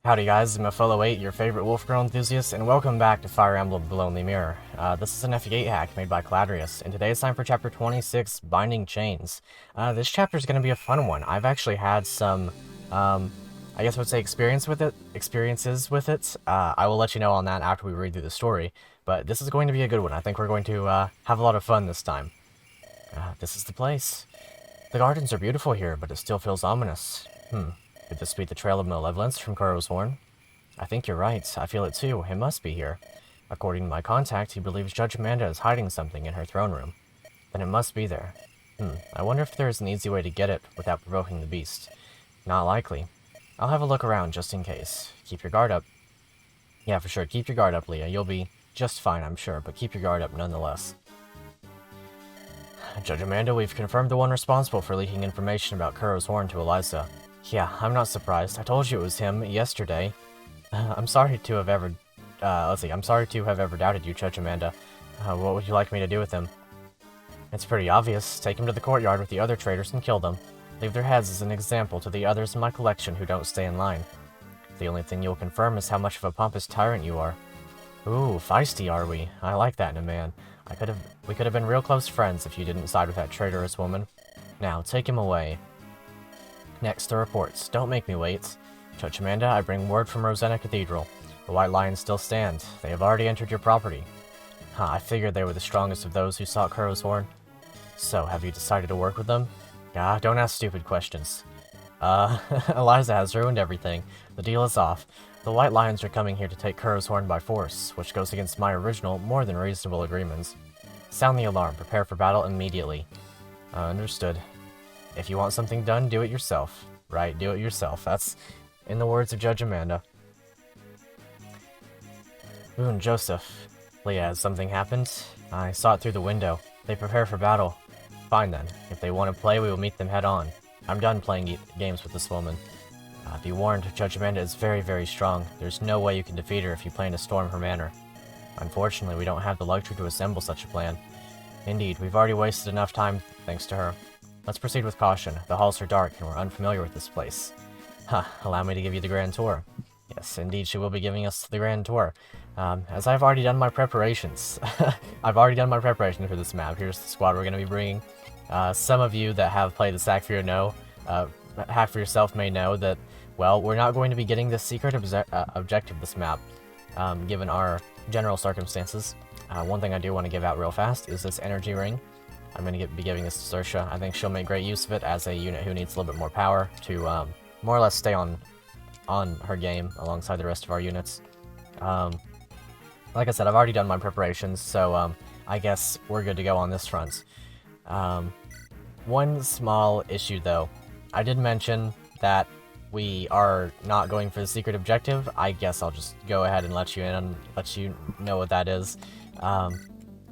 Howdy guys, I'm a fellow 8, your favorite wolf girl enthusiast, and welcome back to Fire Emblem The Lonely Mirror. This is an FE8 hack made by Caladrius, and today it's time for Chapter 26, Binding Chains. This chapter is going to be a fun one. I've actually had some, I guess I would say experiences with it. I will let you know on that after we read through the story, but this is going to be a good one. I think we're going to have a lot of fun this time. This is the place. The gardens are beautiful here, but it still feels ominous. Could this be the trail of malevolence from Kuro's Horn? I think you're right. I feel it too. It must be here. According to my contact, he believes Judge Amanda is hiding something in her throne room. Then it must be there. I wonder if there is an easy way to get it without provoking the beast. Not likely. I'll have a look around just in case. Keep your guard up. Yeah, for sure. Keep your guard up, Leah. You'll be just fine, I'm sure, but keep your guard up nonetheless. Judge Amanda, we've confirmed the one responsible for leaking information about Kuro's Horn to Eliza. Yeah, I'm not surprised. I told you it was him yesterday. I'm sorry to have ever... I'm sorry to have ever doubted you, Judge Amanda. What would you like me to do with him? It's pretty obvious. Take him to the courtyard with the other traitors and kill them. Leave their heads as an example to the others in my collection who don't stay in line. The only thing you'll confirm is how much of a pompous tyrant you are. Ooh, feisty are we? I like that in a man. We could have been real close friends if you didn't side with that traitorous woman. Now, take him away. Next, the reports. Don't make me wait. Judge Amanda, I bring word from Rosanna Cathedral. The White Lions still stand. They have already entered your property. I figured they were the strongest of those who sought Kuro's Horn. So, have you decided to work with them? Don't ask stupid questions. Eliza has ruined everything. The deal is off. The White Lions are coming here to take Kuro's Horn by force, which goes against my original, more than reasonable agreements. Sound the alarm. Prepare for battle immediately. Understood. If you want something done, do it yourself. Right, do it yourself. That's in the words of Judge Amanda. Boone, Joseph. Leah, has something happened? I saw it through the window. They prepare for battle. Fine then. If they want to play, we will meet them head on. I'm done playing games with this woman. Be warned, Judge Amanda is very, very strong. There's no way you can defeat her if you plan to storm her manor. Unfortunately, we don't have the luxury to assemble such a plan. Indeed, we've already wasted enough time thanks to her. Let's proceed with caution. The halls are dark, and we're unfamiliar with this place. Allow me to give you the grand tour. Yes, indeed, she will be giving us the grand tour. As I've already done my preparations. I've already done my preparation for this map. Here's the squad we're going to be bringing. Some of you that have played this hack for yourself may know that, well, we're not going to be getting this secret objective this map, given our general circumstances. One thing I do want to give out real fast is this energy ring. I'm going to be giving this to Saoirse. I think she'll make great use of it as a unit who needs a little bit more power to more or less stay on her game alongside the rest of our units. Like I said, I've already done my preparations, so I guess we're good to go on this front. One small issue, though. I did mention that we are not going for the secret objective. I guess I'll just go ahead and let you in and let you know what that is.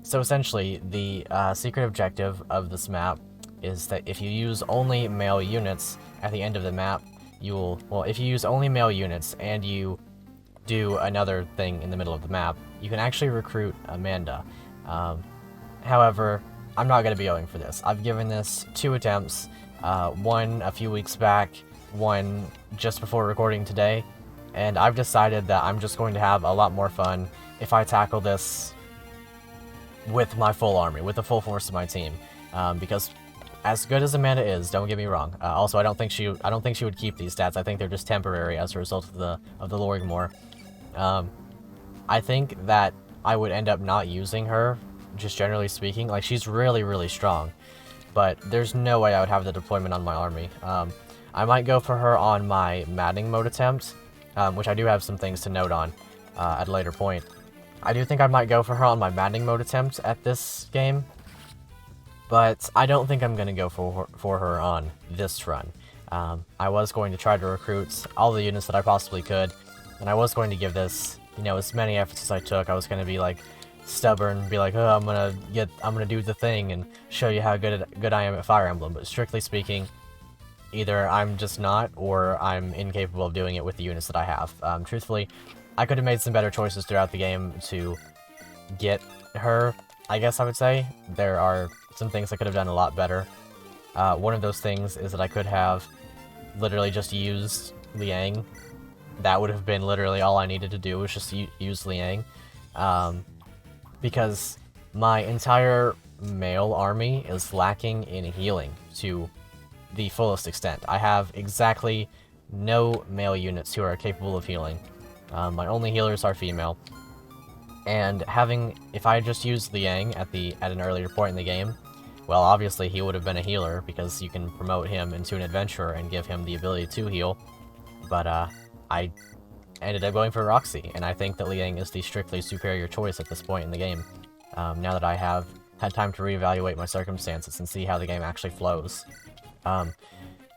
So essentially, the secret objective of this map is that if you use only male units at the end of the map, if you use only male units and you do another thing in the middle of the map, you can actually recruit Amanda. However, I'm not going to be going for this. I've given this 2 attempts, one a few weeks back, one just before recording today, and I've decided that I'm just going to have a lot more fun if I tackle this with my full army, with the full force of my team, because as good as Amanda is, don't get me wrong. Also, I don't think she would keep these stats. I think they're just temporary as a result of the Loring Moor. I think that I would end up not using her, just generally speaking. Like, she's really, really strong, but there's no way I would have the deployment on my army. I might go for her on my maddening mode attempt, which I do have some things to note on at a later point. I do think I might go for her on my maddening mode attempt at this game, but I don't think I'm going to go for her on this run. I was going to try to recruit all the units that I possibly could, and I was going to give this, as many efforts as I took. I was going to be like stubborn, be like, oh, I'm gonna do the thing and show you how good I am at Fire Emblem. But strictly speaking, either I'm just not, or I'm incapable of doing it with the units that I have. Truthfully, I could have made some better choices throughout the game to get her, I guess I would say. There are some things I could have done a lot better. One of those things is that I could have literally just used Liang that would have been literally all I needed to do, was just use Liang. Because my entire male army is lacking in healing to the fullest extent. I have exactly no male units who are capable of healing. My only healers are female. And if I had just used Liang at an earlier point in the game, well, obviously he would have been a healer, because you can promote him into an adventurer and give him the ability to heal. But I ended up going for Roxy, and I think that Liang is the strictly superior choice at this point in the game, now that I have had time to reevaluate my circumstances and see how the game actually flows.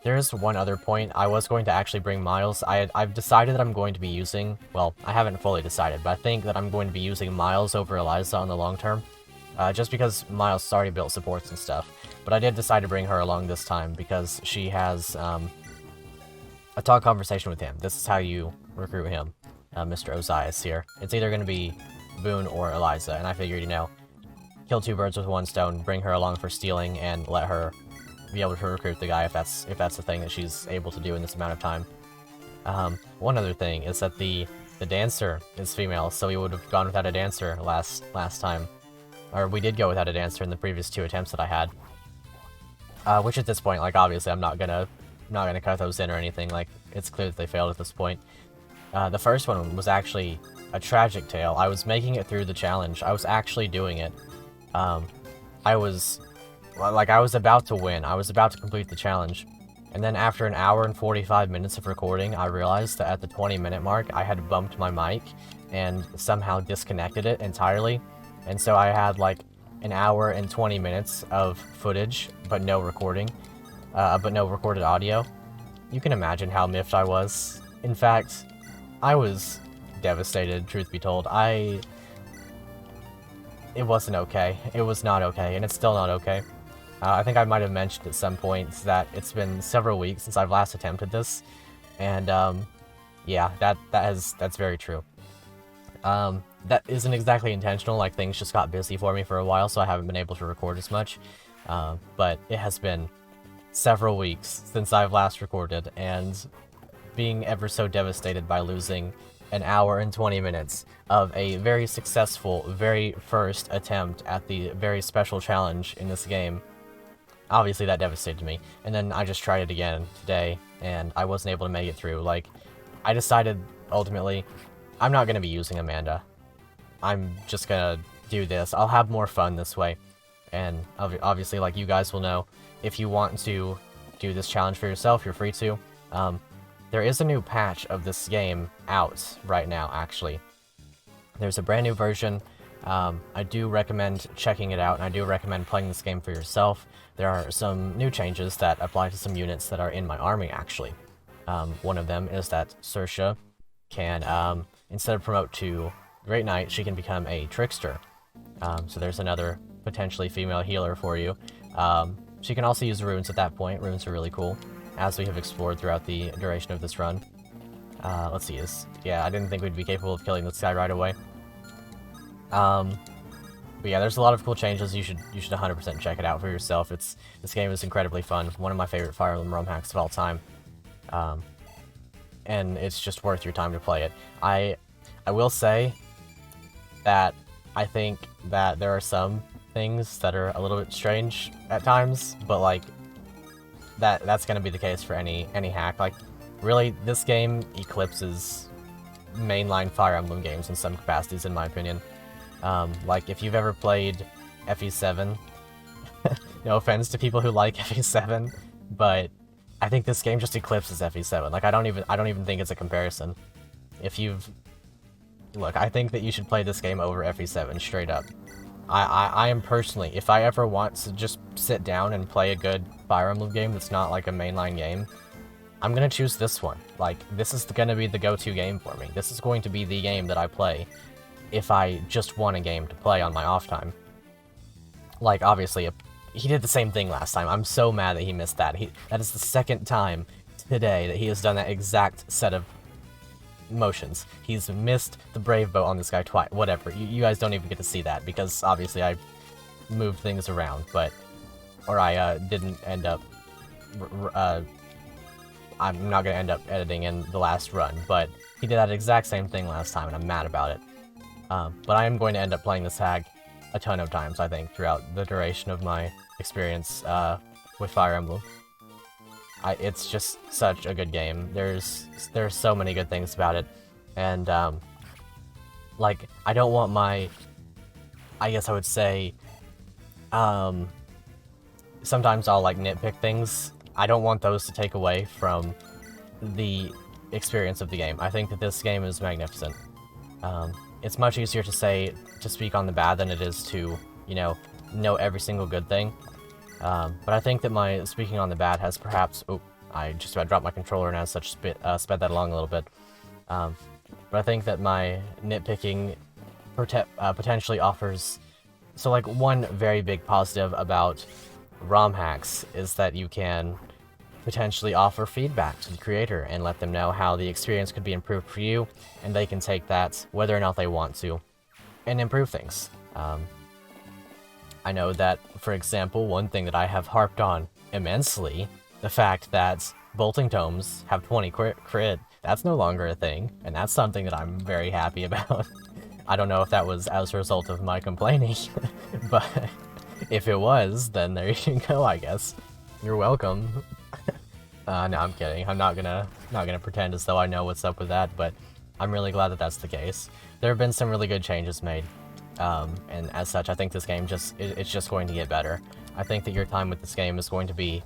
There's one other point. I was going to actually bring Miles. I've decided that I'm going to be using... Well, I haven't fully decided, but I think that I'm going to be using Miles over Eliza on the long term. Just because Miles has already built supports and stuff. But I did decide to bring her along this time, because she has a talk conversation with him. This is how you recruit him, Mr. Ozias here. It's either going to be Boone or Eliza, and I figured, kill two birds with one stone, bring her along for stealing, and let her be able to recruit the guy if that's the thing that she's able to do in this amount of time. One other thing is that the dancer is female, so we would have gone without a dancer last time. Or we did go without a dancer in the previous 2 attempts that I had. Which at this point, like, obviously I'm not gonna cut those in or anything, like, it's clear that they failed at this point. The first one was actually a tragic tale. I was making it through the challenge. I was actually doing it. I was about to win. I was about to complete the challenge. And then after an hour and 45 minutes of recording, I realized that at the 20-minute mark, I had bumped my mic and somehow disconnected it entirely. And so I had like an hour and 20 minutes of footage, but no recorded audio. You can imagine how miffed I was. In fact, I was devastated, truth be told. It wasn't okay. It was not okay, and it's still not okay. I think I might have mentioned at some point that it's been several weeks since I've last attempted this, and yeah, that's very true. That isn't exactly intentional, like things just got busy for me for a while, so I haven't been able to record as much, but it has been several weeks since I've last recorded, and being ever so devastated by losing an hour and 20 minutes of a very successful, very first attempt at the very special challenge in this game. Obviously that devastated me, and then I just tried it again today, and I wasn't able to make it through. Like, I decided, ultimately, I'm not going to be using Amanda. I'm just going to do this. I'll have more fun this way, and obviously, like, you guys will know, if you want to do this challenge for yourself, you're free to. There is a new patch of this game out right now, actually. There's a brand new version. I do recommend checking it out, and I do recommend playing this game for yourself. There are some new changes that apply to some units that are in my army, actually. One of them is that Saoirse can, instead of promote to Great Knight, she can become a Trickster. So there's another potentially female healer for you. She can also use runes at that point. Runes are really cool, as we have explored throughout the duration of this run. Let's see, yeah, I didn't think we'd be capable of killing this guy right away. But yeah, there's a lot of cool changes. You should 100% check it out for yourself. This game is incredibly fun. One of my favorite Fire Emblem ROM hacks of all time. And it's just worth your time to play it. I will say that I think that there are some things that are a little bit strange at times, but like that's gonna be the case for any hack. Like, really, this game eclipses mainline Fire Emblem games in some capacities, in my opinion. Like, if you've ever played FE7, no offense to people who like FE7, but I think this game just eclipses FE7. Like, I don't even think it's a comparison. Look, I think that you should play this game over FE7, straight up. I am personally, if I ever want to just sit down and play a good Fire Emblem game that's not like a mainline game, I'm gonna choose this one. Like, this is gonna be the go-to game for me. This is going to be the game that I play if I just want a game to play on my off time. Like, obviously, he did the same thing last time. I'm so mad that he missed that. That is the second time today that he has done that exact set of motions. He's missed the Brave Boat on this guy twice. Whatever. You guys don't even get to see that, because obviously I moved things around, or I didn't end up... I'm not going to end up editing in the last run, but He did that exact same thing last time, and I'm mad about it. But I am going to end up playing this hack a ton of times, I think, throughout the duration of my experience with Fire Emblem. It's just such a good game. There's so many good things about it, and like, I don't want my, I guess I would say, sometimes I'll like nitpick things. I don't want those to take away from the experience of the game. I think that this game is magnificent. It's much easier to speak on the bad than it is to, you know every single good thing. But I think that my speaking on the bad has perhaps... Oh, I just about dropped my controller and as such sped that along a little bit. But I think that my nitpicking potentially offers... So, like, one very big positive about ROM hacks is that you can potentially offer feedback to the creator and let them know how the experience could be improved for you, and they can take that, whether or not they want to, and improve things. I know that, for example, one thing that I have harped on immensely, the fact that bolting tomes have 20 crit, that's no longer a thing, and that's something that I'm very happy about. I don't know if that was as a result of my complaining, but if it was, then there you go, I guess. You're welcome. No, I'm kidding. I'm not gonna pretend as though I know what's up with that, but I'm really glad that that's the case. There have been some really good changes made, and as such, I think this game it's just going to get better. I think that your time with this game is going to be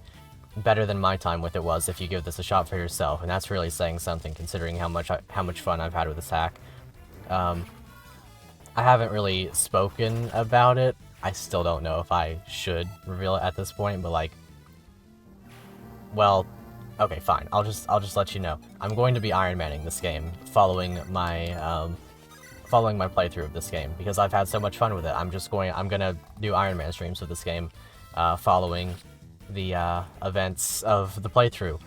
better than my time with it was if you give this a shot for yourself, and that's really saying something considering how much fun I've had with this hack. I haven't really spoken about it. I still don't know if I should reveal it at this point, but like, well, okay, fine. I'll just let you know. I'm going to be Iron Manning this game, following my playthrough of this game, because I've had so much fun with it. I'm gonna do Iron Man streams with this game, following the events of the playthrough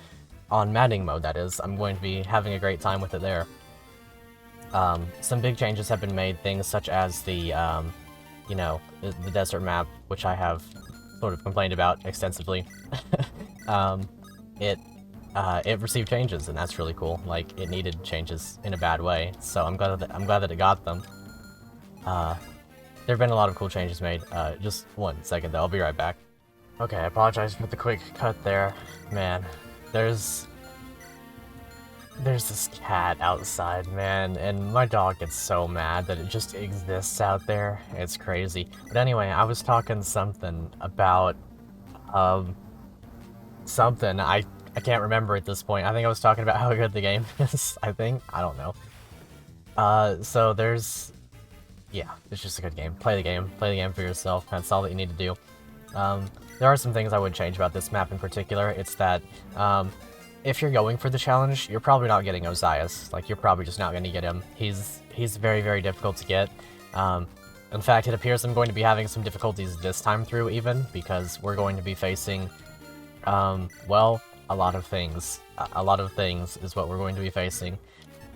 on Manning mode. That is, I'm going to be having a great time with it there. Some big changes have been made, things such as the desert map, which I have sort of complained about extensively. It received changes, and that's really cool. Like, it needed changes in a bad way, so I'm glad that it got them. There have been a lot of cool changes made. Just 1 second though, I'll be right back. Okay, I apologize for the quick cut there. Man, there's this cat outside, man, and my dog gets so mad that it just exists out there. It's crazy. But anyway, I was talking something about, something. I can't remember at this point. I think I was talking about how good the game is, I think. I don't know. So there's... Yeah, it's just a good game. Play the game. Play the game for yourself. That's all that you need to do. There are some things I would change about this map in particular. It's that, if you're going for the challenge, you're probably not getting Ozias. Like, you're probably just not going to get him. He's very, very difficult to get. In fact, it appears I'm going to be having some difficulties this time through, even, because we're going to be facing, well, a lot of things. A lot of things is what we're going to be facing.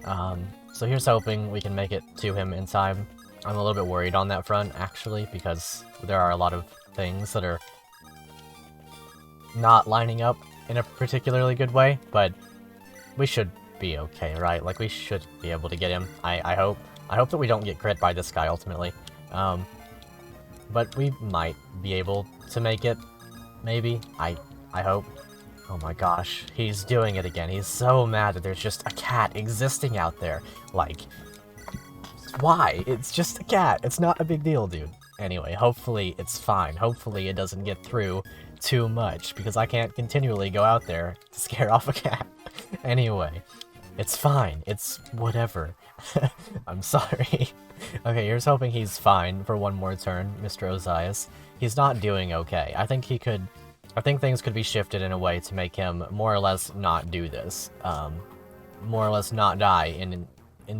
So here's hoping we can make it to him in time. I'm a little bit worried on that front, actually, because there are a lot of things that are not lining up in a particularly good way, but we should be okay, right? Like, we should be able to get him. I hope. I hope that we don't get crit by this guy, ultimately. But we might be able to make it, maybe. I hope. Oh my gosh, he's doing it again. He's so mad that there's just a cat existing out there. Like, why? It's just a cat. It's not a big deal, dude. Anyway, hopefully it's fine. Hopefully it doesn't get through too much, because I can't continually go out there to scare off a cat. Anyway, it's fine. It's whatever. I'm sorry. Okay, here's hoping he's fine for one more turn, Mr. Ozias. He's not doing okay. I think things could be shifted in a way to make him more or less not do this. More or less not die in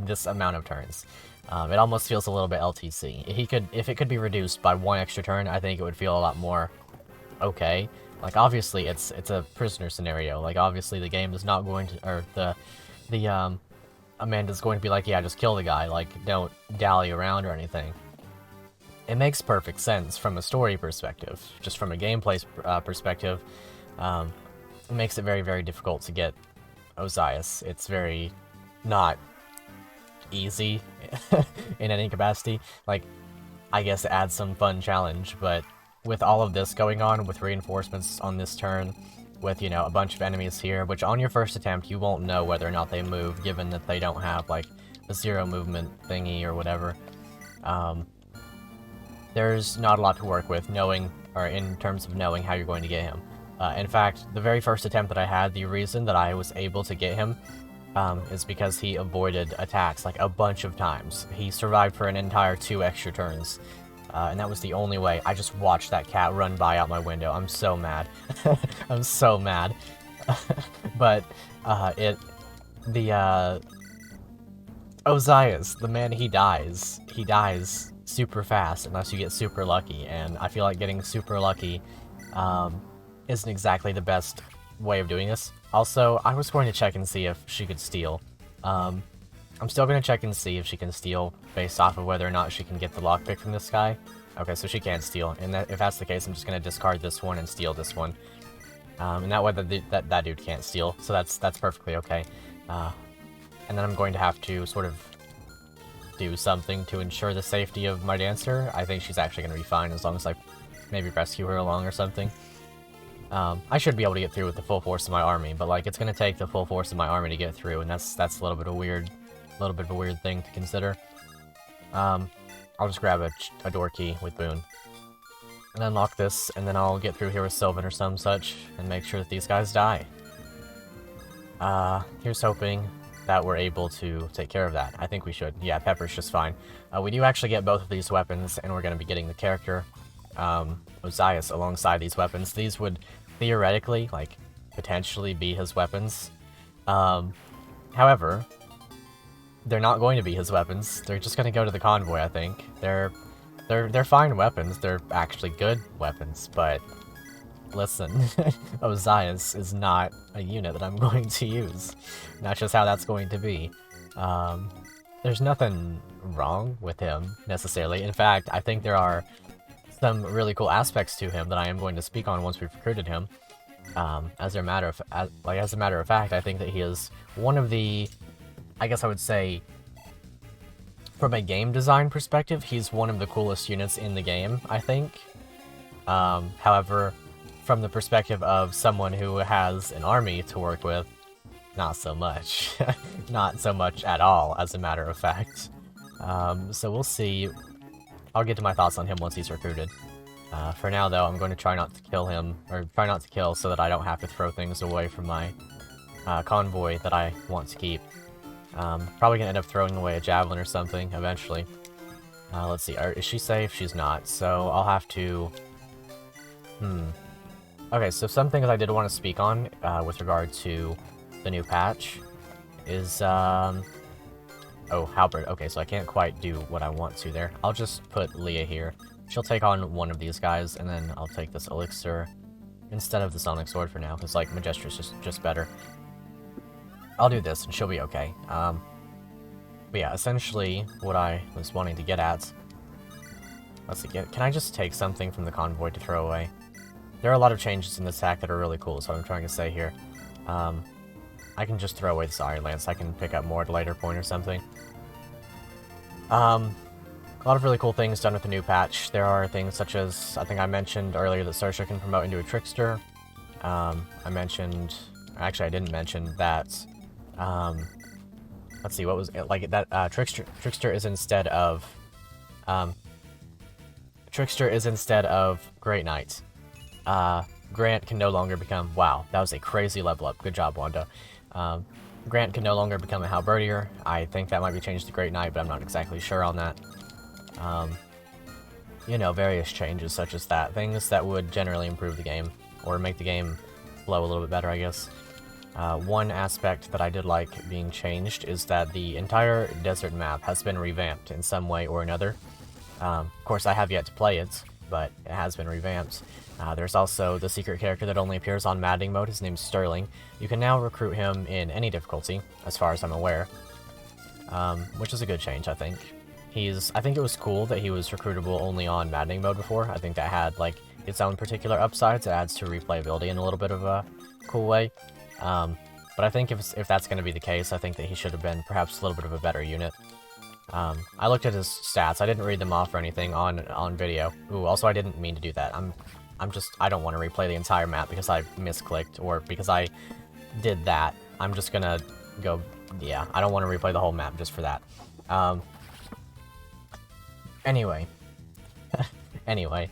this amount of turns. It almost feels a little bit LTC. If it could be reduced by 1 extra turn, I think it would feel a lot more okay. Like, obviously, it's a prisoner scenario. Like, obviously, the game is not going to, or Amanda's going to be like, yeah, just kill the guy. Like, don't dally around or anything. It makes perfect sense from a story perspective. Just from a gameplay perspective, it makes it very, very difficult to get Ozias. It's very not easy in any capacity. Like, I guess it adds some fun challenge, but with all of this going on, with reinforcements on this turn, with, you know, a bunch of enemies here, which on your first attempt, you won't know whether or not they move, given that they don't have, like, a zero movement thingy or whatever. There's not a lot to work with knowing, or in terms of knowing how you're going to get him. In fact, the very first attempt that I had, the reason that I was able to get him is because he avoided attacks like a bunch of times. He survived for an entire 2 extra turns, and that was the only way. I just watched that cat run by out my window. I'm so mad. I'm so mad. But Ozias, the man, he dies super fast unless you get super lucky, and I feel like getting super lucky isn't exactly the best way of doing this. Also, I was going to check and see if she could steal. I'm still going to check and see if she can steal based off of whether or not she can get the lockpick from this guy. Okay, so she can't steal, and if that's the case, I'm just going to discard this one and steal this one. And that way that dude can't steal, so that's perfectly okay. And then I'm going to have to sort of do something to ensure the safety of my dancer. I think she's actually going to be fine as long as I maybe rescue her along or something. I should be able to get through with the full force of my army, but like it's going to take the full force of my army to get through, and that's a little bit of a weird thing to consider. I'll just grab a door key with Boone and unlock this, and then I'll get through here with Sylvan or some such and make sure that these guys die. Here's hoping that we're able to take care of that. I think we should. Yeah, Pepper's just fine. We do actually get both of these weapons, and we're going to be getting the character Ozias alongside these weapons. These would theoretically, like, potentially be his weapons. However, they're not going to be his weapons. They're just going to go to the convoy, I think. They're fine weapons. They're actually good weapons, but listen, Ozias is not a unit that I'm going to use. That's just how that's going to be. There's nothing wrong with him, necessarily. In fact, I think there are some really cool aspects to him that I am going to speak on once we've recruited him. As a matter of fact, I think that he is one of the, I guess I would say, from a game design perspective, he's one of the coolest units in the game, I think. However, from the perspective of someone who has an army to work with, not so much. Not so much at all, as a matter of fact. So we'll see. I'll get to my thoughts on him once he's recruited. For now, though, I'm going to try not to kill him, or try not to kill so that I don't have to throw things away from my convoy that I want to keep. Probably going to end up throwing away a javelin or something, eventually. Let's see, is she safe? She's not, so I'll have to... Okay, so some things I did want to speak on with regard to the new patch is... Oh, Halberd. Okay, so I can't quite do what I want to there. I'll just put Leah here. She'll take on one of these guys, and then I'll take this Elixir instead of the Sonic Sword for now, because, like, Magistra's just better. I'll do this, and she'll be okay. But yeah, essentially, what I was wanting to get at... Let's see, can I just take something from the convoy to throw away? There are a lot of changes in this attack that are really cool, so what I'm trying to say here. I can just throw away this Iron Lance. I can pick up more at a later point or something. A lot of really cool things done with the new patch. There are things such as, I think I mentioned earlier that Saoirse can promote into a Trickster. I mentioned... Actually, I didn't mention that... let's see, what was it? Like, that, Trickster is instead of... Trickster is instead of Great Knight. Grant can no longer become... Wow, that was a crazy level up. Good job, Wanda. Grant can no longer become a Halberdier. I think that might be changed to Great Knight, but I'm not exactly sure on that. You know, various changes such as that. Things that would generally improve the game, or make the game flow a little bit better, I guess. One aspect that I did like being changed is that the entire desert map has been revamped in some way or another. Of course, I have yet to play it, but it has been revamped. There's also the secret character that only appears on Maddening mode. His name's Sterling. You can now recruit him in any difficulty, as far as I'm aware. Which is a good change, I think. I think it was cool that he was recruitable only on Maddening mode before. I think that had, like, its own particular upsides. It adds to replayability in a little bit of a cool way. But But I think if that's going to be the case, I think that he should have been perhaps a little bit of a better unit. I looked at his stats. I didn't read them off or anything on video. Ooh, also I didn't mean to do that. I don't want to replay the entire map because I misclicked or because I did that. I'm just gonna go, yeah, I don't want to replay the whole map just for that. Anyway. Anyway.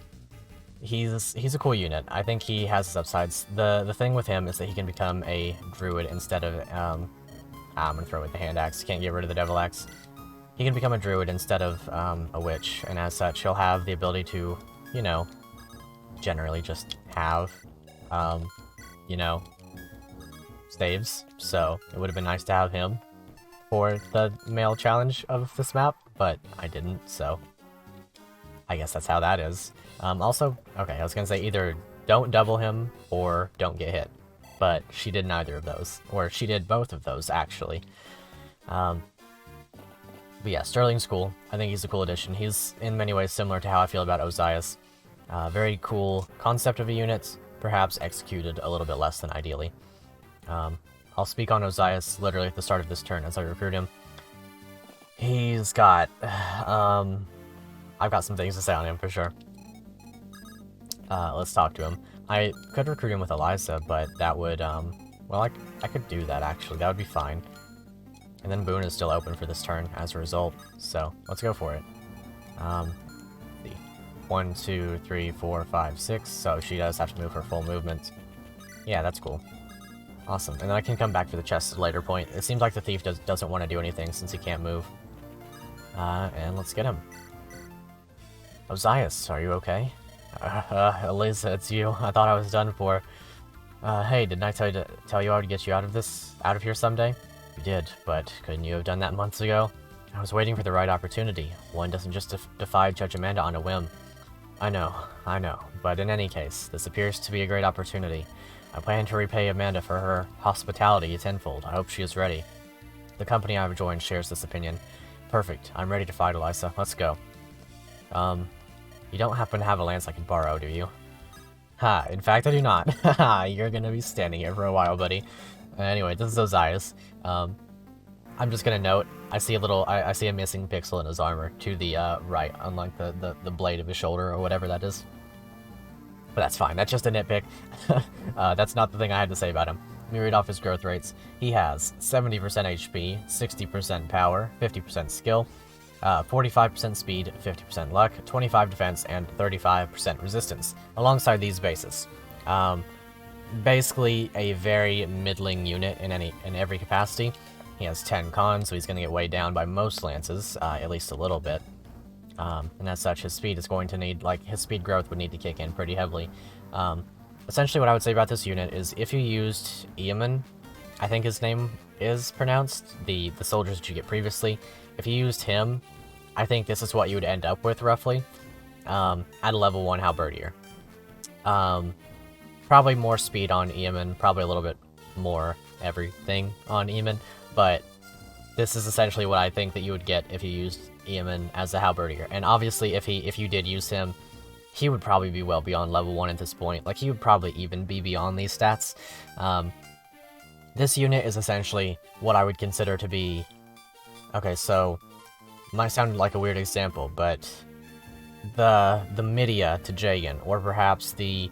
He's a cool unit. I think he has his upsides. The thing with him is that he can become a druid instead of, I'm gonna throw away the hand axe. Can't get rid of the devil axe. He can become a druid instead of, a witch, and as such, he'll have the ability to, you know, generally just have, you know, saves. So, it would have been nice to have him for the male challenge of this map, but I didn't, so I guess that's how that is. Also, okay, I was gonna say either don't double him or don't get hit, but she did neither of those, or she did both of those, actually. But yeah, Sterling's cool. I think he's a cool addition. He's in many ways similar to how I feel about Ozias. Very cool concept of a unit, perhaps executed a little bit less than ideally. I'll speak on Ozias literally at the start of this turn as I recruit him. He's got, I've got some things to say on him for sure. Let's talk to him. I could recruit him with Eliza, but that would, well, I could do that actually. That would be fine. And then Boone is still open for this turn as a result, so let's go for it. Let's see. 1, 2, 3, 4, 5, 6, so she does have to move her full movement. Yeah, that's cool. Awesome, and then I can come back for the chest at a later point. It seems like the thief doesn't want to do anything since he can't move. And let's get him. Ozias, are you okay? Eliza, it's you. I thought I was done for. Hey, didn't I tell you I would get you out of here someday? You did, but couldn't you have done that months ago? I was waiting for the right opportunity. One doesn't just defy Judge Amanda on a whim. I know, but in any case, this appears to be a great opportunity. I plan to repay Amanda for her hospitality tenfold. I hope she is ready. The company I've joined shares this opinion. Perfect. I'm ready to fight, Eliza. Let's go. You don't happen to have a lance I can borrow, do you? Ha, in fact I do not. Haha, you're gonna be standing here for a while, buddy. Anyway, this is Ozias. I'm just gonna note, I see a missing pixel in his armor to the right, unlike the blade of his shoulder or whatever that is. But that's fine, that's just a nitpick. That's not the thing I had to say about him. Let me read off his growth rates. He has 70% HP, 60% power, 50% skill, 45% speed, 50% luck, 25 defense, and 35% resistance, alongside these bases. Basically a very middling unit in every capacity. He has 10 cons, so he's going to get weighed down by most lances, at least a little bit. And as such, his speed is going to need, his speed growth would need to kick in pretty heavily. Essentially what I would say about this unit is if you used Eamon, I think his name is pronounced, the soldiers that you get previously, if you used him, I think this is what you would end up with, roughly, at a level 1 halberdier. Probably more speed on Eamon, probably a little bit more everything on Eamon, but this is essentially what I think that you would get if you used Eamon as a halberdier. And obviously, if you did use him, he would probably be well beyond level 1 at this point. Like, he would probably even be beyond these stats. This unit is essentially what I would consider to be... Okay, so... Might sound like a weird example, but... The Midia to Jagan, or perhaps the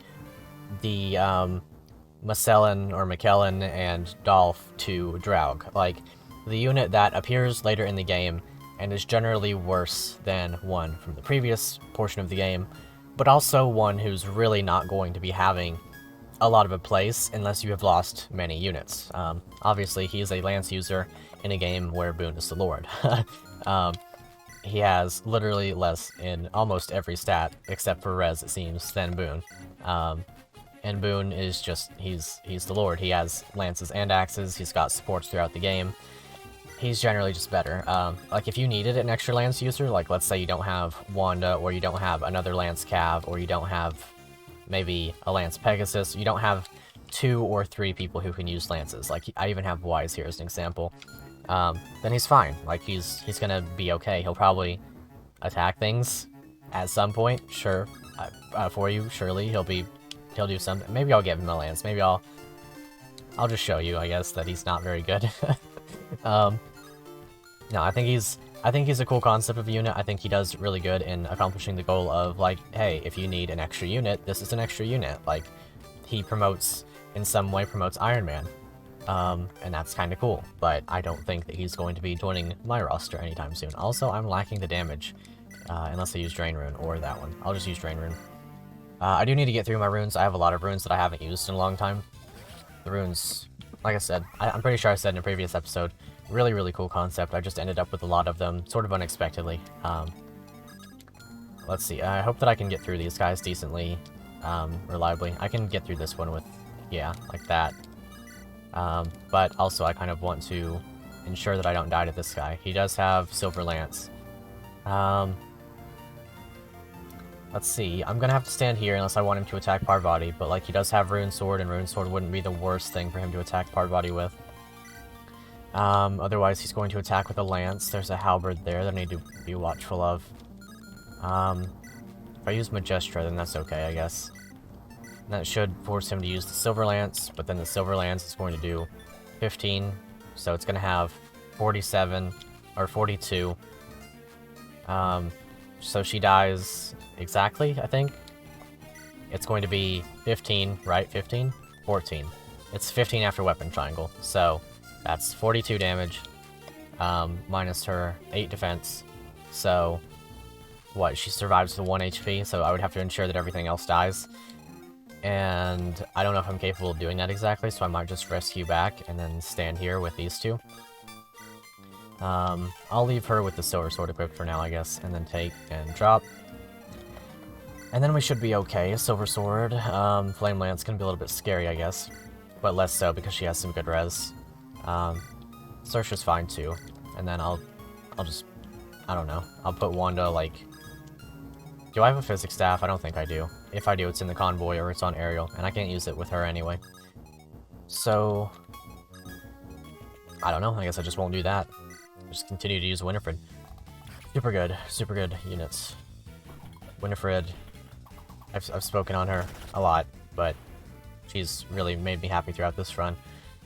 Macellan or McKellen and Dolph to Draug. Like, the unit that appears later in the game and is generally worse than one from the previous portion of the game, but also one who's really not going to be having a lot of a place unless you have lost many units. Obviously, he is a lance user in a game where Boone is the Lord. He has literally less in almost every stat, except for res, it seems, than Boone. And Boone is just, he's the Lord. He has lances and axes, he's got supports throughout the game. He's generally just better. Like, if you needed an extra lance user, like, let's say you don't have Wanda, or you don't have another lance cav, or you don't have maybe a lance pegasus, you don't have 2 or 3 people who can use lances. Like, I even have Wise here as an example. Then he's fine. Like, he's gonna be okay. He'll probably attack things at some point, sure, for you, surely. He'll do something. Maybe I'll give him a lance. Maybe I'll I'll just show you, I guess, that he's not very good. No, I think he's a cool concept of a unit. I think he does really good in accomplishing the goal of, like, hey, if you need an extra unit, this is an extra unit. Like, he promotes, in some way, promotes Iron Man. And that's kind of cool, but I don't think that he's going to be joining my roster anytime soon. Also, I'm lacking the damage, unless I use Drain Rune or that one. I'll just use Drain Rune. I do need to get through my runes. I have a lot of runes that I haven't used in a long time. The runes, like I said, I'm pretty sure I said in a previous episode, really, really cool concept. I just ended up with a lot of them, sort of unexpectedly. Let's see, I hope that I can get through these guys decently, reliably. I can get through this one with, yeah, like that. But also I kind of want to ensure that I don't die to this guy. He does have Silver Lance. Let's see, I'm gonna have to stand here unless I want him to attack Parvati, but like he does have Rune Sword, and Rune Sword wouldn't be the worst thing for him to attack Parvati with. Otherwise he's going to attack with a lance. There's a halberd there that I need to be watchful of. If I use Majestra, then that's okay, I guess. And that should force him to use the Silver Lance, but then the Silver Lance is going to do 15, so it's going to have 47, or 42. So she dies exactly, I think. It's going to be 15, right? 15? 14. It's 15 after Weapon Triangle, so that's 42 damage, minus her 8 defense. So, what, she survives to 1 HP, so I would have to ensure that everything else dies. And I don't know if I'm capable of doing that exactly, so I might just rescue back and then stand here with these two. I'll leave her with the Silver Sword equipped for now, I guess, and then take and drop. And then we should be okay. Silver Sword, Flame Lance can be a little bit scary, I guess, but less so because she has some good res. Sersha's fine too, and then I'll just, I don't know, I'll put Wanda, like, do I have a Physics Staff? I don't think I do. If I do, it's in the Convoy or it's on Ariel, and I can't use it with her anyway. So, I don't know, I guess I just won't do that. Just continue to use Winifred. Super good units. Winifred, I've spoken on her a lot, but she's really made me happy throughout this run.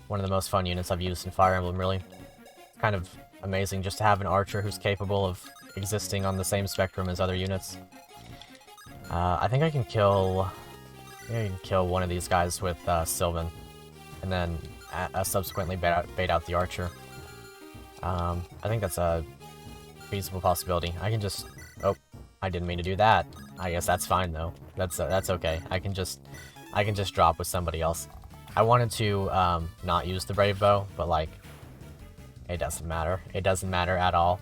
One of the most fun units I've used in Fire Emblem, really. It's kind of amazing just to have an archer who's capable of existing on the same spectrum as other units. I think I can kill one of these guys with Sylvan, and then subsequently bait out the archer. I think that's a feasible possibility. I can just... Oh, I didn't mean to do that. I guess that's fine though. That's okay. I can just drop with somebody else. I wanted to not use the Brave Bow, but like, it doesn't matter. It doesn't matter at all.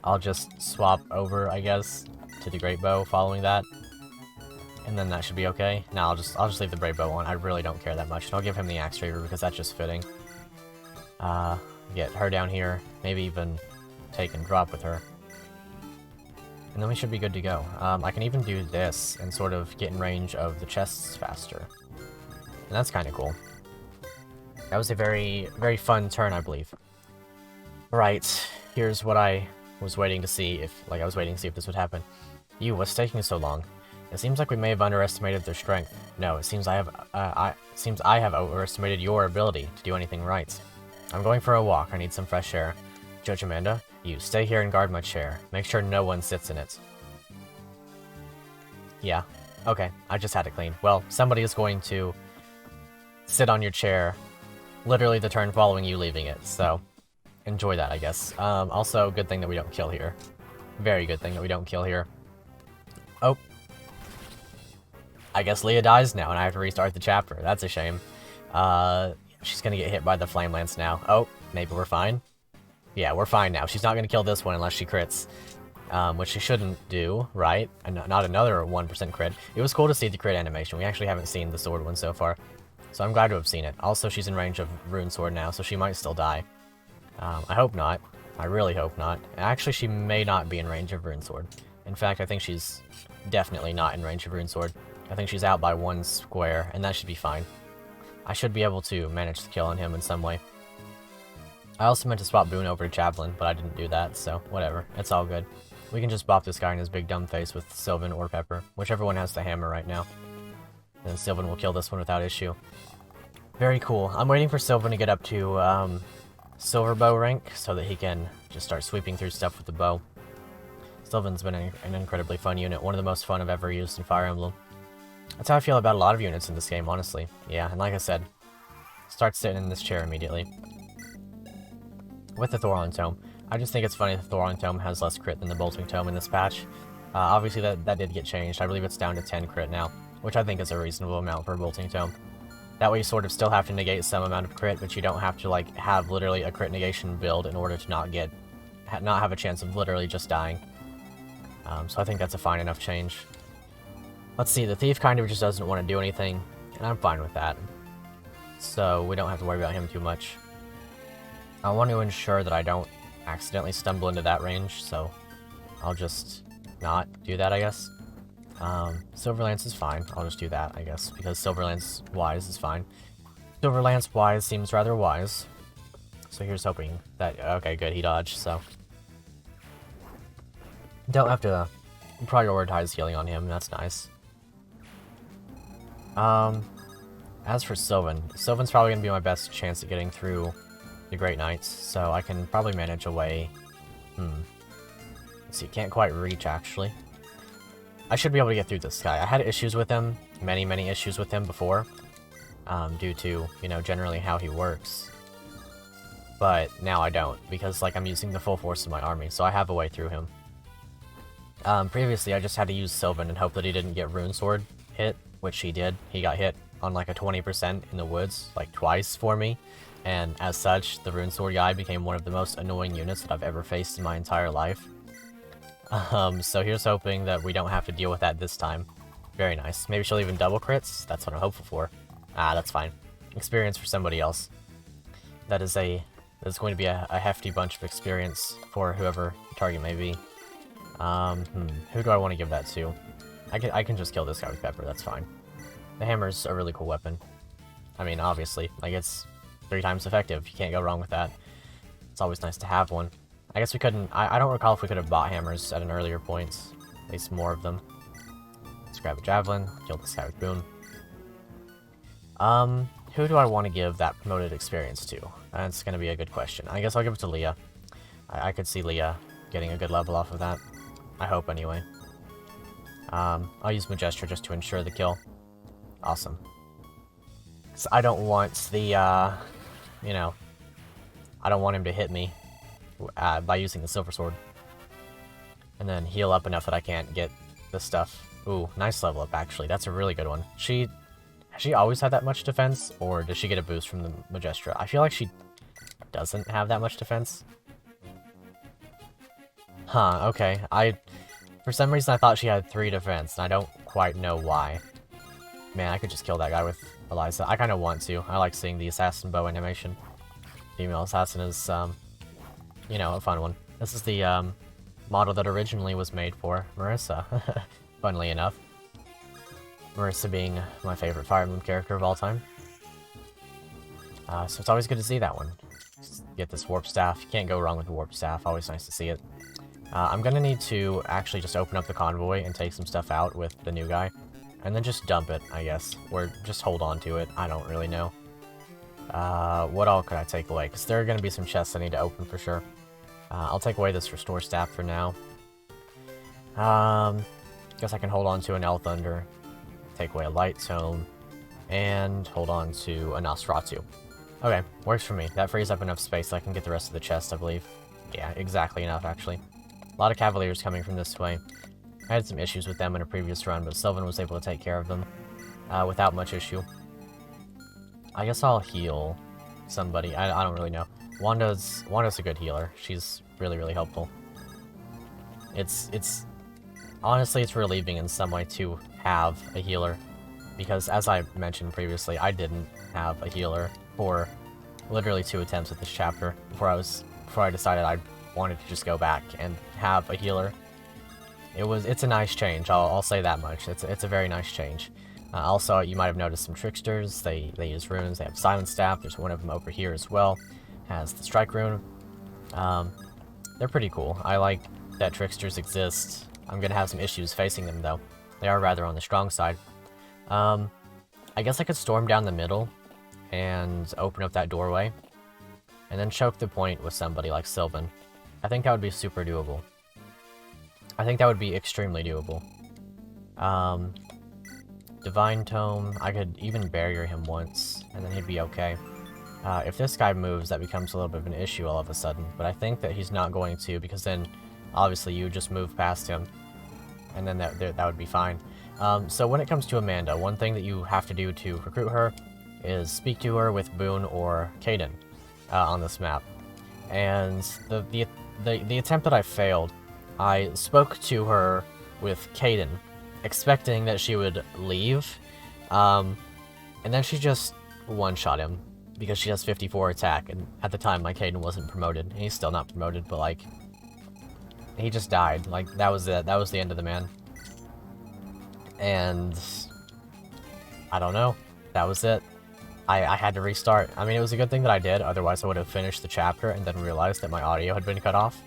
I'll just swap over, I guess, to the Great Bow following that, and then that should be okay. Now I'll just leave the Brave Bow on. I really don't care that much, and I'll give him the Axe Draver because that's just fitting. Get her down here, maybe even take and drop with her. And then we should be good to go. I can even do this and sort of get in range of the chests faster. And that's kind of cool. That was a very, very fun turn, I believe. Right, here's what I was waiting to see if this would happen. What's taking so long? It seems like we may have underestimated their strength. No, it seems I have overestimated your ability to do anything right. I'm going for a walk. I need some fresh air. Judge Amanda, you stay here and guard my chair. Make sure no one sits in it. Yeah. Okay, I just had it clean. Well, somebody is going to sit on your chair literally the turn following you leaving it, so enjoy that, I guess. Also, good thing that we don't kill here. Very good thing that we don't kill here. Oh. I guess Leah dies now, and I have to restart the chapter. That's a shame. She's gonna get hit by the Flame Lance now. Oh, maybe we're fine. Yeah, we're fine now. She's not gonna kill this one unless she crits. Which she shouldn't do, right? And not another 1% crit. It was cool to see the crit animation. We actually haven't seen the sword one so far. So I'm glad to have seen it. Also, she's in range of Rune Sword now, so she might still die. I hope not. I really hope not. Actually, she may not be in range of Rune Sword. In fact, I think she's definitely not in range of Rune Sword. I think she's out by 1 square, and that should be fine. I should be able to manage to kill on him in some way. I also meant to swap Boone over to Javelin, but I didn't do that, so whatever. It's all good. We can just bop this guy in his big dumb face with Sylvan or Pepper, whichever one has the hammer right now. And Sylvan will kill this one without issue. Very cool. I'm waiting for Sylvan to get up to silver bow rank so that he can just start sweeping through stuff with the bow. Sylvan's been an incredibly fun unit, one of the most fun I've ever used in Fire Emblem. That's how I feel about a lot of units in this game, honestly. Yeah, and like I said, start sitting in this chair immediately. With the Thoron Tome. I just think it's funny that the Thoron Tome has less crit than the Bolting Tome in this patch. Obviously that did get changed. I believe it's down to 10 crit now, which I think is a reasonable amount for a Bolting Tome. That way you sort of still have to negate some amount of crit, but you don't have to like have literally a crit negation build in order to not have a chance of literally just dying. So I think that's a fine enough change. Let's see, the Thief kind of just doesn't want to do anything, and I'm fine with that. So we don't have to worry about him too much. I want to ensure that I don't accidentally stumble into that range, so I'll just not do that, I guess. Silverlance is fine. I'll just do that, I guess, because Silverlance Wise is fine. Silverlance Wise seems rather wise. So here's hoping that... Okay, good, he dodged, so... Don't have to prioritize healing on him, that's nice. As for Sylvan, Sylvan's probably going to be my best chance at getting through the Great Knights, so I can probably manage a way... Let's see, can't quite reach, actually. I should be able to get through this guy. I had issues with him, many issues with him before, due to, you know, generally how he works. But now I don't, because, like, I'm using the full force of my army, so I have a way through him. Previously, I just had to use Sylvan and hope that he didn't get Rune Sword hit, which he did. He got hit on, like, a 20% in the woods, like, twice for me. And as such, the Rune Sword guy became one of the most annoying units that I've ever faced in my entire life. So here's hoping that we don't have to deal with that this time. Very nice. Maybe she'll even double crits? That's what I'm hopeful for. That's fine. Experience for somebody else. That's going to be a hefty bunch of experience for whoever the target may be. Who do I want to give that to? I can just kill this guy with Pepper, that's fine. The hammer's a really cool weapon. I mean, obviously, like, it's 3 times effective. You can't go wrong with that. It's always nice to have one. I guess we couldn't... I don't recall if we could have bought hammers at an earlier point. At least more of them. Let's grab a javelin. Kill this guy with Boon. Who do I want to give that promoted experience to? That's going to be a good question. I guess I'll give it to Leah. I could see Leah getting a good level off of that. I hope, anyway. I'll use Majestra just to ensure the kill. Awesome. So I don't want the, you know... I don't want him to hit me by using the Silver Sword. And then heal up enough that I can't get this stuff. Ooh, nice level up, actually. That's a really good one. Has she always had that much defense, or does she get a boost from the Majestra? I feel like she doesn't have that much defense. Huh, okay. For some reason I thought she had 3 defense, and I don't quite know why. Man, I could just kill that guy with Eliza. I kind of want to. I like seeing the assassin bow animation. Female assassin is, you know, a fun one. This is the, model that originally was made for Marissa, funnily enough. Marissa being my favorite Fire Emblem character of all time. So it's always good to see that one. Just get this Warp Staff. You can't go wrong with the Warp Staff. Always nice to see it. I'm gonna need to actually just open up the convoy and take some stuff out with the new guy. And then just dump it, I guess. Or just hold on to it. I don't really know. What all could I take away? Because there are gonna be some chests I need to open for sure. I'll take away this Restore Staff for now. Guess I can hold on to an El Thunder. Take away a Light Tome. And hold on to a Nosferatu. Okay, works for me. That frees up enough space so I can get the rest of the chest, I believe. Yeah, exactly enough, actually. A lot of Cavaliers coming from this way. I had some issues with them in a previous run, but Sylvan was able to take care of them without much issue. I guess I'll heal somebody. I don't really know. Wanda's a good healer. She's really helpful. Honestly, it's relieving in some way to have a healer, because as I mentioned previously, I didn't have a healer for literally 2 attempts at this chapter before I decided I wanted to just go back and have a healer. It's a nice change. I'll say that much. It's a very nice change. Also, you might have noticed some tricksters. They use runes. They have Silent Staff. There's one of them over here as well. Has the Strike rune. They're pretty cool. I like that tricksters exist. I'm gonna have some issues facing them though. They are rather on the strong side. I guess I could storm down the middle and open up that doorway, and then choke the point with somebody like Sylvan. I think that would be super doable. I think that would be extremely doable. Divine Tome, I could even barrier him once, and then he'd be okay. If this guy moves, that becomes a little bit of an issue all of a sudden, but I think that he's not going to, because then, obviously, you just move past him, and then that would be fine. So when it comes to Amanda, one thing that you have to do to recruit her is speak to her with Boone or Caden on this map. And the attempt that I failed, I spoke to her with Caden, expecting that she would leave, and then she just one-shot him, because she has 54 attack, and at the time, my Caden wasn't promoted, and he's still not promoted, but, like, he just died. Like, that was it. That was the end of the man. And I don't know. That was it. I had to restart. I mean, it was a good thing that I did, otherwise I would have finished the chapter and then realized that my audio had been cut off.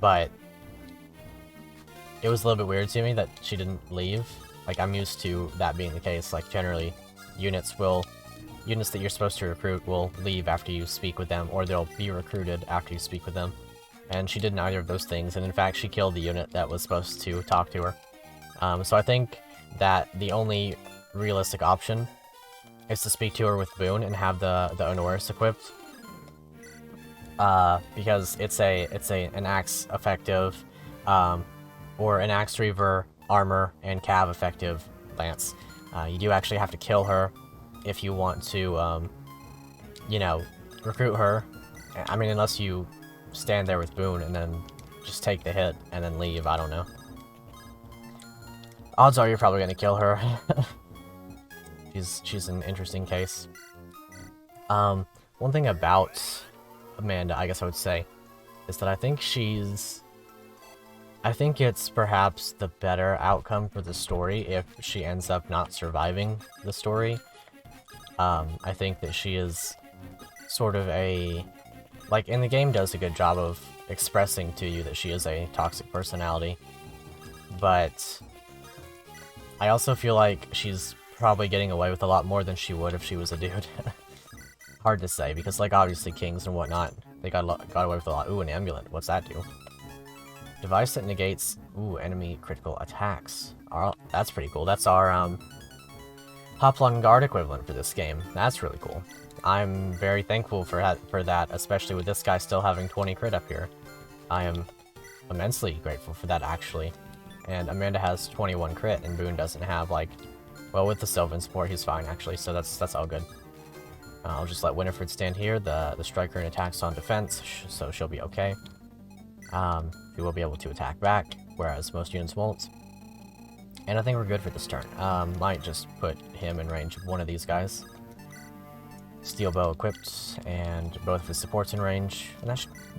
But it was a little bit weird to me that she didn't leave. Like, I'm used to that being the case. Like, generally, units that you're supposed to recruit will leave after you speak with them, or they'll be recruited after you speak with them. And she did neither of those things, and in fact, she killed the unit that was supposed to talk to her. So I think that the only realistic option is to speak to her with Boone and have the Honoris equipped. Because it's an axe effective, or an axe reaver, armor, and cav effective lance. You do actually have to kill her if you want to, you know, recruit her. I mean, unless you stand there with Boone and then just take the hit and then leave, I don't know. Odds are you're probably gonna kill her. She's an interesting case. One thing about Amanda, I guess I would say, is that I think it's perhaps the better outcome for the story if she ends up not surviving the story. I think that she is sort of like, in the game does a good job of expressing to you that she is a toxic personality, but I also feel like she's probably getting away with a lot more than she would if she was a dude. Hard to say, because, like, obviously kings and whatnot, they got away with a lot. Ooh, an amulet. What's that do? Device that negates, enemy critical attacks. That's pretty cool. That's our, Hoplon Guard equivalent for this game. That's really cool. I'm very thankful for that, especially with this guy still having 20 crit up here. I am immensely grateful for that, actually. And Amanda has 21 crit, and Boone doesn't have, like... Well, with the Sylvan support, he's fine, actually, so that's all good. I'll just let Winifred stand here. The striker and attacks on defense, so she'll be okay. He will be able to attack back, whereas most units won't. And I think we're good for this turn. Might just put him in range of one of these guys. Steel bow equipped, and both of his supports in range, and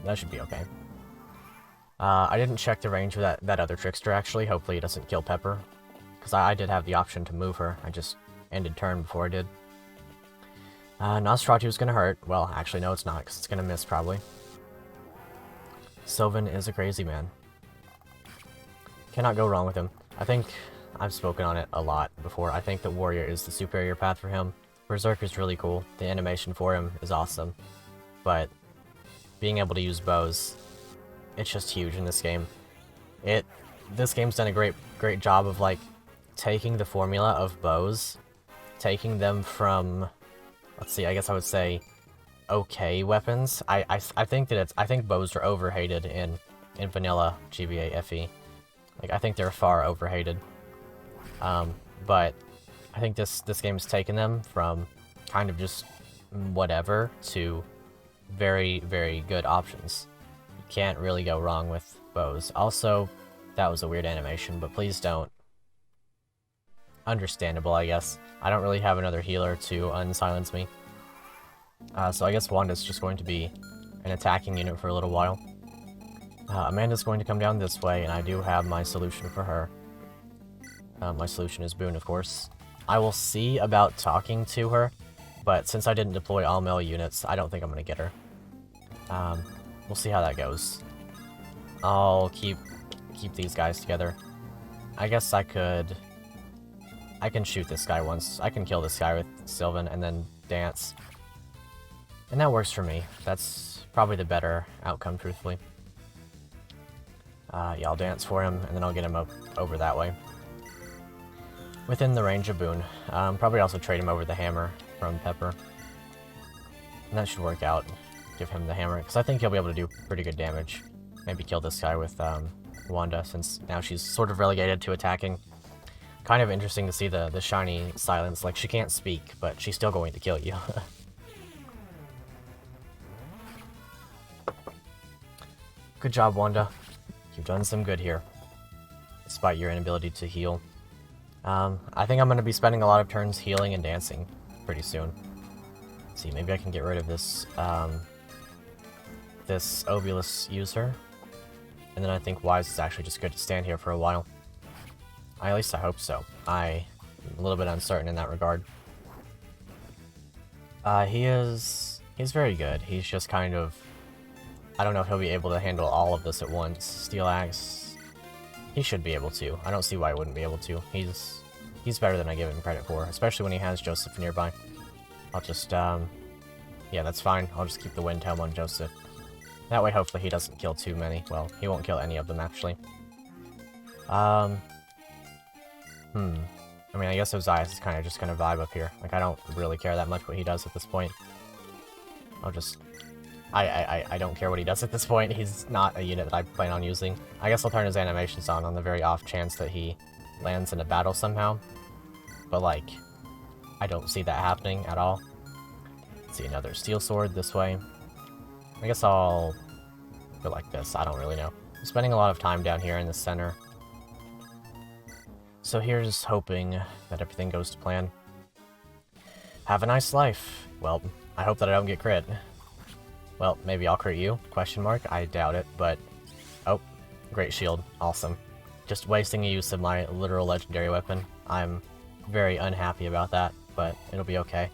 that should be okay. I didn't check the range of that other trickster, actually. Hopefully it doesn't kill Pepper, because I did have the option to move her. I just ended turn before I did. Nosferatu's gonna hurt. Well, actually, no, it's not, because it's gonna miss, probably. Sylvan is a crazy man. Cannot go wrong with him. I think I've spoken on it a lot before. I think that Warrior is the superior path for him. Berserk is really cool. The animation for him is awesome. But being able to use bows, it's just huge in this game. This game's done a great job of, like, taking the formula of bows, taking them from, let's see, I guess I would say okay weapons. I think bows are overhated in vanilla GBA FE. Like, I think they're far overhated. But I think this game's taken them from kind of just whatever to very, very good options. You can't really go wrong with bows. Also, that was a weird animation, but please don't. Understandable, I guess. I don't really have another healer to unsilence me. So I guess Wanda's just going to be an attacking unit for a little while. Amanda's going to come down this way, and I do have my solution for her. My solution is Boone, of course. I will see about talking to her, but since I didn't deploy all melee units, I don't think I'm going to get her. We'll see how that goes. I'll keep these guys together. I guess I could I can shoot this guy once. I can kill this guy with Sylvan and then dance. And that works for me. That's probably the better outcome, truthfully. Yeah, I'll dance for him, and then I'll get him up over that way. Within the range of Boon. Probably also trade him over the hammer from Pepper. And that should work out. Give him the hammer, because I think he'll be able to do pretty good damage. Maybe kill this guy with Wanda, since now she's sort of relegated to attacking. Kind of interesting to see the shiny silence. Like, she can't speak, but she's still going to kill you. Good job, Wanda. You've done some good here, despite your inability to heal. I think I'm going to be spending a lot of turns healing and dancing pretty soon. Let's see, maybe I can get rid of this, this Obulus user. And then I think Wise is actually just good to stand here for a while. At least I hope so. I'm a little bit uncertain in that regard. He's very good. He's just kind of... I don't know if he'll be able to handle all of this at once. Steel Axe, he should be able to. I don't see why he wouldn't be able to. He's better than I give him credit for, especially when he has Joseph nearby. I'll just, yeah, that's fine. I'll just keep the Wind Helm on Joseph. That way, hopefully, he doesn't kill too many. Well, he won't kill any of them, actually. I mean, I guess Ozias is kind of just gonna vibe up here. Like, I don't really care that much what he does at this point. I'll just... I don't care what he does at this point. He's not a unit that I plan on using. I guess I'll turn his animations on the very off chance that he lands in a battle somehow. But, like, I don't see that happening at all. Let's see, another Steel Sword this way. I guess I'll go like this. I don't really know. I'm spending a lot of time down here in the center. So here's hoping that everything goes to plan. Have a nice life. Well, I hope that I don't get crit. Well, maybe I'll crit you? Question mark? I doubt it, but... Oh, Great Shield. Awesome. Just wasting a use of my literal legendary weapon. I'm very unhappy about that, but it'll be okay.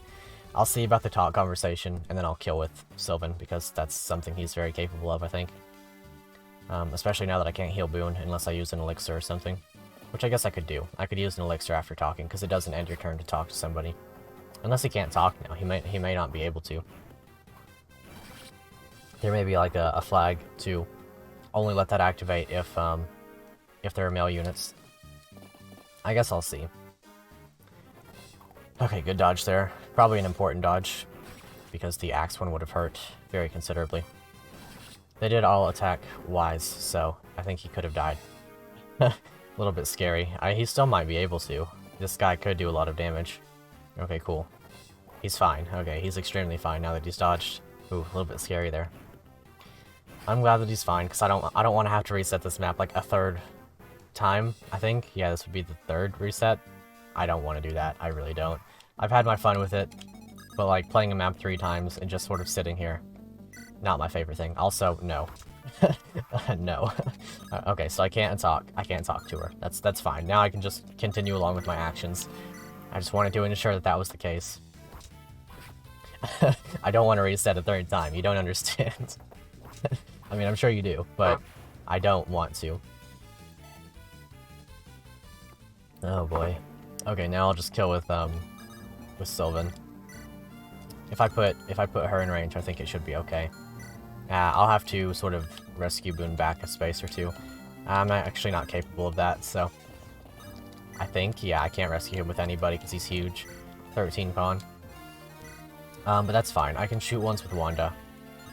I'll see about the talk conversation, and then I'll kill with Sylvan, because that's something he's very capable of, I think. Especially now that I can't heal Boon unless I use an elixir or something. Which I guess I could do. I could use an elixir after talking, because it doesn't end your turn to talk to somebody. Unless he can't talk now. He may not be able to. There may be like a flag to only let that activate if there are male units. I guess I'll see. Okay, good dodge there. Probably an important dodge, because the axe one would have hurt very considerably. They did all attack Wise, so I think he could have died. A little bit scary. He still might be able to. This guy could do a lot of damage. Okay, cool. He's fine. Okay, he's extremely fine now that he's dodged. Ooh, a little bit scary there. I'm glad that he's fine, because I don't want to have to reset this map like a third time, I think. Yeah, this would be the third reset. I don't want to do that. I really don't. I've had my fun with it, but like playing a map 3 times and just sort of sitting here, not my favorite thing. Also, no. No. Okay, so I can't talk. I can't talk to her. That's fine. Now I can just continue along with my actions. I just wanted to ensure that that was the case. I don't want to reset a third time. You don't understand. I mean, I'm sure you do, but I don't want to. Oh boy. Okay, now I'll just kill with Sylvan. If I put her in range, I think it should be okay. I'll have to sort of rescue Boon back a space or two. I'm actually not capable of that, so I think, yeah, I can't rescue him with anybody because he's huge. 13 con. But that's fine. I can shoot once with Wanda.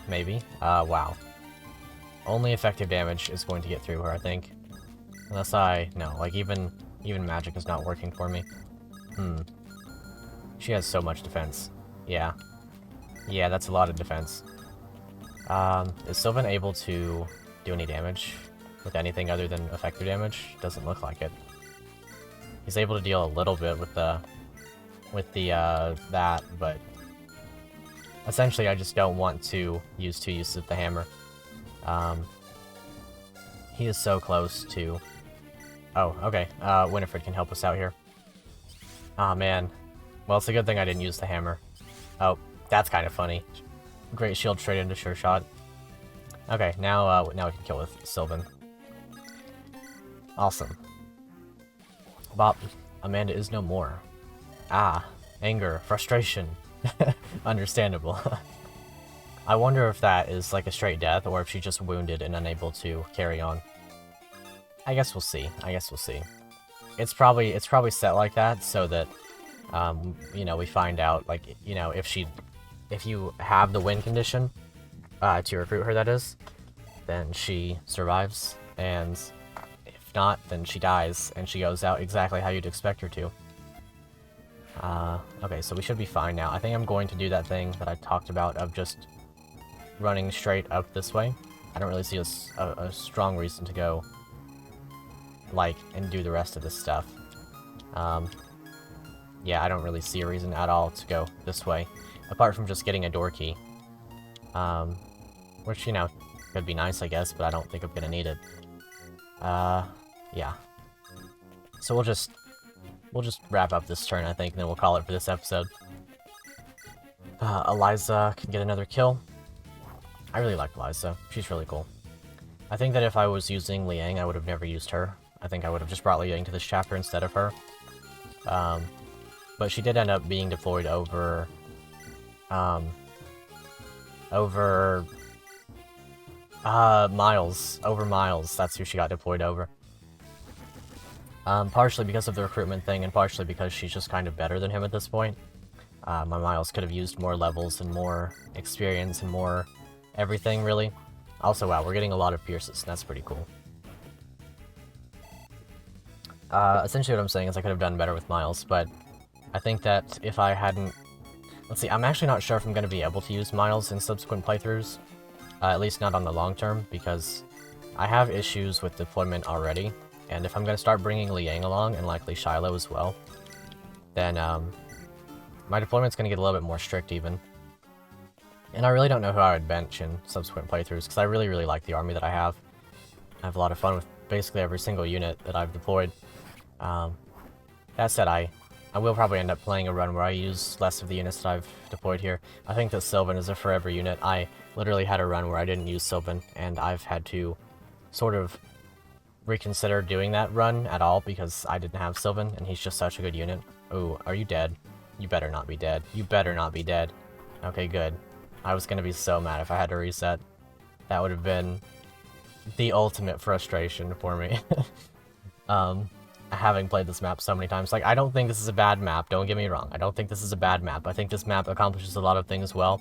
Maybe. Wow. Only effective damage is going to get through her, I think. Unless no, like even magic is not working for me. She has so much defense. Yeah. Yeah, that's a lot of defense. Is Sylvan able to do any damage with anything other than effective damage? Doesn't look like it. He's able to deal a little bit with that, but essentially I just don't want to use 2 uses of the hammer. He is so close to... Oh, okay. Winifred can help us out here. Aw, man. Well, it's a good thing I didn't use the hammer. Oh, that's kind of funny. Great shield straight into sure shot. Okay, now we can kill with Sylvan. Awesome. Bop. Amanda is no more. Ah, anger, frustration. Understandable. I wonder if that is like a straight death, or if she's just wounded and unable to carry on. I guess we'll see. It's probably set like that so that, you know, we find out, like, you know, if you have the win condition, to recruit her, that is, then she survives, and if not, then she dies, and she goes out exactly how you'd expect her to. Okay, so we should be fine now. I think I'm going to do that thing that I talked about of just running straight up this way. I don't really see a strong reason to go, like, and do the rest of this stuff. Yeah, I don't really see a reason at all to go this way, apart from just getting a door key. Which, you know, could be nice, I guess, but I don't think I'm gonna need it. Yeah. So we'll just wrap up this turn, I think, and then we'll call it for this episode. Eliza can get another kill. I really like Eliza. She's really cool. I think that if I was using Liang, I would have never used her. I think I would have just brought Liang to this chapter instead of her. But she did end up being deployed over... Miles. Over Miles. That's who she got deployed over. Partially because of the recruitment thing, and partially because she's just kind of better than him at this point. My Miles could have used more levels and more experience and more everything, really. Also, wow, we're getting a lot of Pierces, and that's pretty cool. Essentially what I'm saying is I could have done better with Miles, but I think that if I hadn't... Let's see, I'm actually not sure if I'm going to be able to use Miles in subsequent playthroughs. At least not on the long term, because I have issues with deployment already, and if I'm going to start bringing Liang along, and likely Shiloh as well, then my deployment's going to get a little bit more strict even. And I really don't know who I would bench in subsequent playthroughs, because I really, really like the army that I have. I have a lot of fun with basically every single unit that I've deployed. That said, I will probably end up playing a run where I use less of the units that I've deployed here. I think that Sylvan is a forever unit. I literally had a run where I didn't use Sylvan, and I've had to sort of reconsider doing that run at all because I didn't have Sylvan, and he's just such a good unit. Ooh, are you dead? You better not be dead. You better not be dead. Okay, good. I was gonna be so mad if I had to reset. That would have been the ultimate frustration for me. Having played this map so many times. Like, I don't think this is a bad map, don't get me wrong. I don't think this is a bad map. I think this map accomplishes a lot of things well.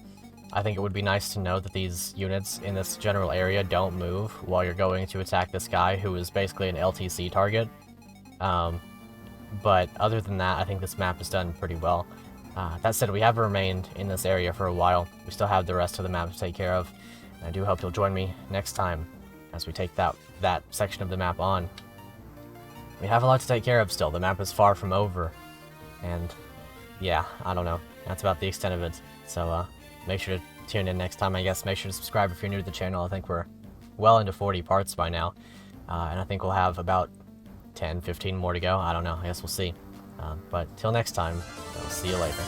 I think it would be nice to know that these units in this general area don't move while you're going to attack this guy who is basically an LTC target. But other than that, I think this map is done pretty well. That said, we have remained in this area for a while. We still have the rest of the map to take care of. And I do hope you'll join me next time as we take that section of the map on. We have a lot to take care of still. The map is far from over. And yeah, I don't know. That's about the extent of it. So make sure to tune in next time, I guess. Make sure to subscribe if you're new to the channel. I think we're well into 40 parts by now. And I think we'll have about 10, 15 more to go. I don't know. I guess we'll see. But till next time, I'll see you later.